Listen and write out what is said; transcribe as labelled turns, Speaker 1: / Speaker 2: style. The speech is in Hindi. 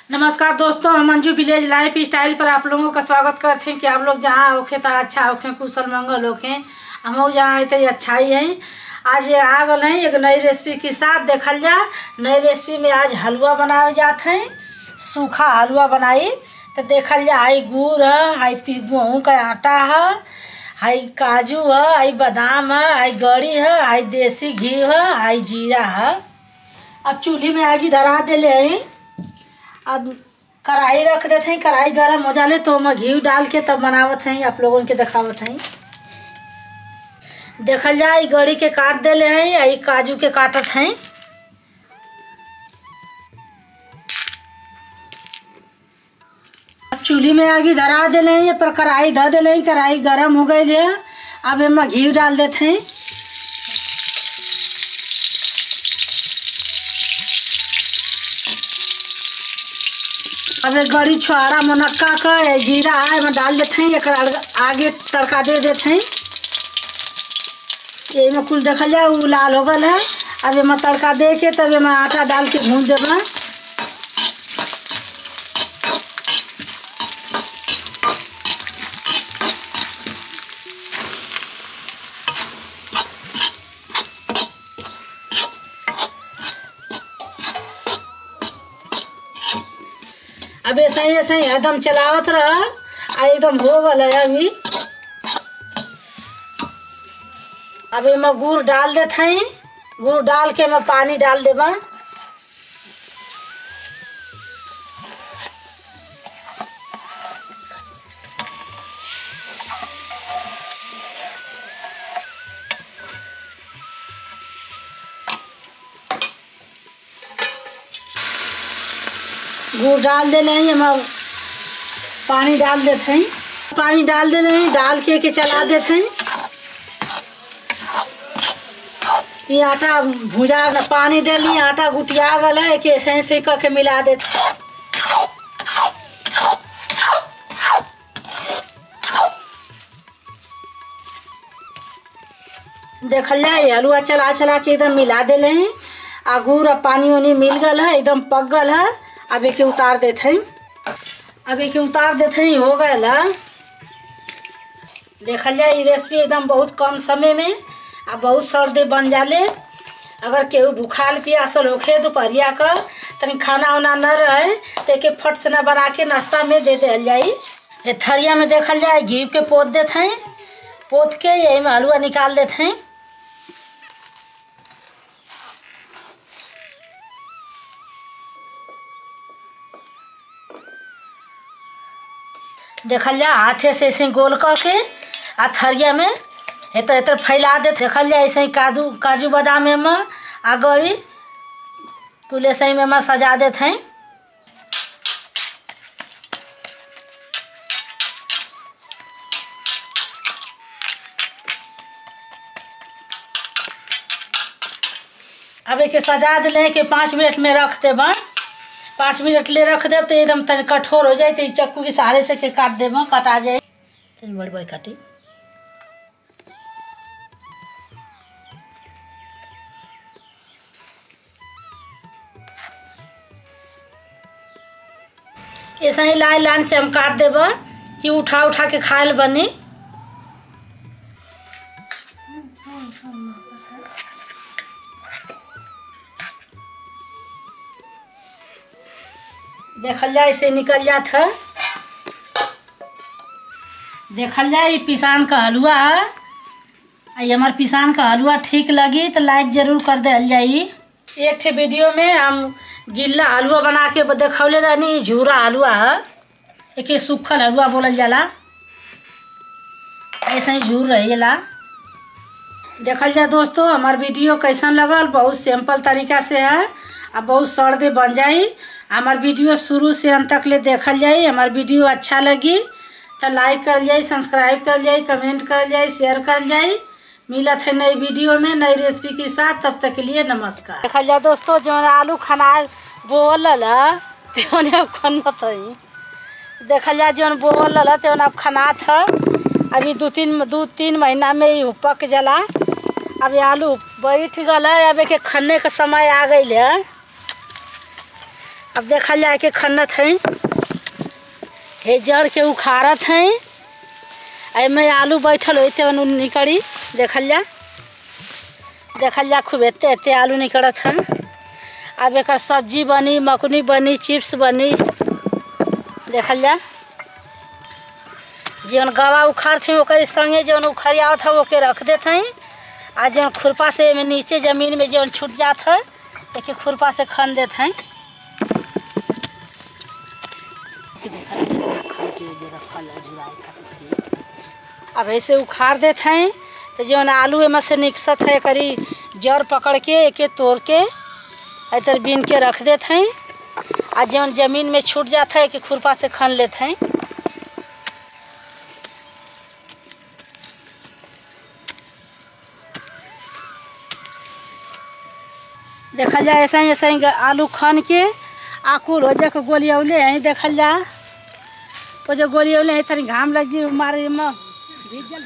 Speaker 1: नमस्कार दोस्तों, हम मंजू विलेज लाइफ स्टाइल पर आप लोगों का स्वागत करते हैं कि आप लोग जहाँ होखे तो अच्छा होखे, कुशल मंगल होखे। हम जहाँ आए तो अच्छा ही है। आज आ गए हैं एक नई रेसिपी के साथ। देखल जा नई रेसिपी में आज हलवा बनावे जाते हैं। सूखा हलवा बनाई तो देखल जा आई गुड़ है, आई गेहूँ का आटा है, आई काजू है, आई बादाम है, आई गड़ी है, आई देसी घी है, आई जीरा है। अब चूल्हे में आगे धरा देले हैं। अब कढ़ाई रख देते हैं। कढ़ाई गर्म हो जाले तो हम घी डाल के तब बनावत हैं, आप लोगों के दिखावत हैं। देखल जाए गड़ी के काट देले हैं, यही काजू के काटत हैं। अब चूल्ही में आगे धरा देले हैं, ये पर कढ़ाई धर देले हैं। कढ़ाई गर्म हो गई है। अब हम घी डाल देते हैं। अब गड़ी छुआरा मुनक्का का जीरा है मैं डाल देते हैं। एक आगे तड़का दे देते हैं। ये में कुल देखा जाए वो लाल हो गया है। अब मैं तड़का दे के तब मैं आटा डाल के भून देना। अब ऐसा ही एकदम चलावत रहा। एकदम हो गया है अभी। अब मैं गुड़ डाल देते हैं। गुड़ डाल के मैं पानी डाल देबा। गुड़ डाल देने हैं, हम पानी डाल देते हैं। पानी डाल देने हैं, डाल के चला देते हैं। ये आटा भुजा पानी डाली, आटा गुटिया गल है कि ऐसे करके मिला देते। देखल जाए हलवा चला चला के एकदम मिला देले हैं। आ गुड़ और पानी वानी मिल गल है, एकदम पक गल है। अब एक उतार देते हैं। अब एक उतार देते हैं, हो गया। देखल जाए ये रेसिपी एकदम बहुत कम समय में अब बहुत सर्दे बन जाले। अगर केहू भूखाल प्यासल होखे दोपहरिया का तनी खाना वाना न रहे तो एक फट से न बना के नाश्ता में दे दिया जाए। ये थरिया में देखल जाए घी के पोत देते हैं। पोत के यही में हलवा निकाल देते हैं। देखल जा हाथे से ऐसे गोल करके आ थरिया में इतर फैला दे। देखल जाए ऐसे काजू बादाम में आ गड़ी कुल ऐसे में सजा देते हैं। अब एक सजा दिले के 5 मिनट में रख देब। 5 मिनट ले रख देब तो एकदम तनी कठोर हो जाए तो चक्कू के सहारे से के काट देब, कटा जाए। बड़ी बड़ी काटी। ऐसा ही लाइन लाइन से हम काट देब कि उठा उठा के खाए बनी। देखल जाए इसे निकल जात है। देखल जाए ये पिसान का हलवा है। आई हमार पिसान का हलवा ठीक लगी तो लाइक जरूर कर दे जाई। एक ठे वीडियो में हम गिल्ला हलवा बना के देखौले रहनी। झूरा हलवा है, एक सूखल हलवा बोलल जाला। ऐसा ही झूर रहेला। देखल जाए दोस्तों हमार वीडियो कैसन लगल। बहुत सिंपल तरीका से है अब बहुत सर्दे बन जाई। हमार वीडियो शुरू से अंत तक ले देखल जाए। हमार वीडियो अच्छा लगी तो लाइक कर जाए, सब्सक्राइब कर जाए, कमेंट कर जाए, शेयर कर जाए। मिलत है नई वीडियो में नई रेसिपी के साथ। तब तक के लिए नमस्कार। देखल जाए दोस्तों जो आलू खाना बोल देखल जाए जो बोल तो अब खाना था। अभी दो तीन महीना में ही पक जाला। अब आलू बैठ गल है। अब एक खन्ने का समय आ गई है। अब देखल जाए के खन्नत है, हे जड़ के उखाड़त है। एमे आलू बैठल होते निकड़ी, देखल जा खूब एते एते आलू निकलत है। अब एक सब्जी बनी, मकुनी बनी, चिप्स बनी, देखल जा। जौन गवा उखाड़ थे ओकर संगे जौन उखड़िया था ओके रख देते हैं। आ जौन खुरपा से में नीचे जमीन में जौन छूट जात है एक खुरपा से खन देते हैं। अब ऐसे उखाड़ देते हैं तो जौन आलू एम से निकसत है करी जड़ पकड़ के एक तोड़ के इधर बीन के रख देते हैं। आ जौन जमीन में छूट जाता है कि खुरपा से खन लेते हैं। देखल जा ऐसा ही आलू खन के आकुल हो जाए गोलियौले हैं। देखल जा वो जो गोलियौले हैं तनी घाम लग जी मारे में भीजल